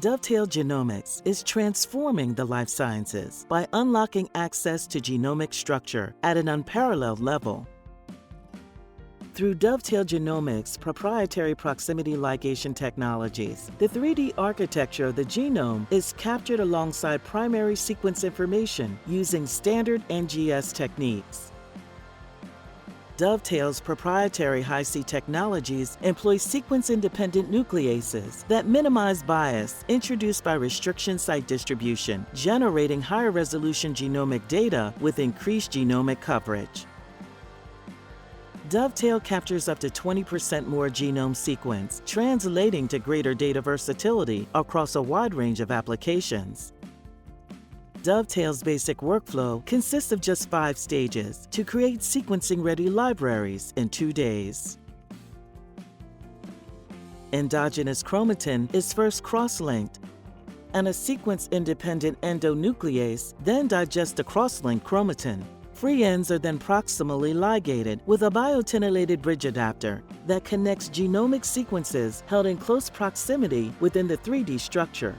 Dovetail Genomics is transforming the life sciences by unlocking access to genomic structure at an unparalleled level. Through Dovetail Genomics' proprietary proximity ligation technologies, the 3D architecture of the genome is captured alongside primary sequence information using standard NGS techniques. Dovetail's proprietary Hi-C technologies employ sequence-independent nucleases that minimize bias introduced by restriction site distribution, generating higher-resolution genomic data with increased genomic coverage. Dovetail captures up to 20% more genome sequence, translating to greater data versatility across a wide range of applications. Dovetail's basic workflow consists of just 5 stages to create sequencing-ready libraries in 2 days. Endogenous chromatin is first cross-linked, and a sequence-independent endonuclease then digests the cross-linked chromatin. Free ends are then proximally ligated with a biotinylated bridge adapter that connects genomic sequences held in close proximity within the 3D structure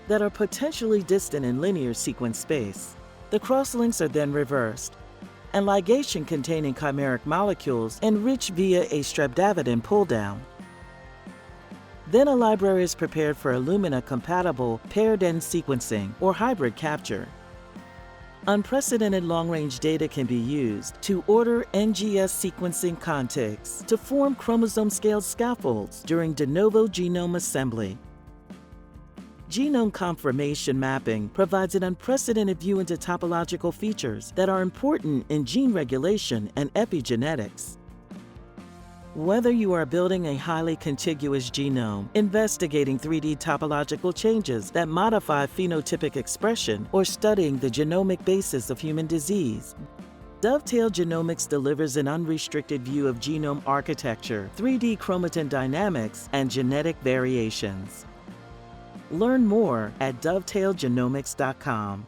that are potentially distant in linear sequence space. The crosslinks are then reversed, and ligation containing chimeric molecules enriched via a streptavidin pull-down. Then a library is prepared for Illumina-compatible paired-end sequencing or hybrid capture. Unprecedented long-range data can be used to order NGS sequencing contigs to form chromosome-scaled scaffolds during de novo genome assembly. Genome conformation mapping provides an unprecedented view into topological features that are important in gene regulation and epigenetics. Whether you are building a highly contiguous genome, investigating 3D topological changes that modify phenotypic expression, or studying the genomic basis of human disease, Dovetail Genomics delivers an unrestricted view of genome architecture, 3D chromatin dynamics, and genetic variations. Learn more at dovetailgenomics.com.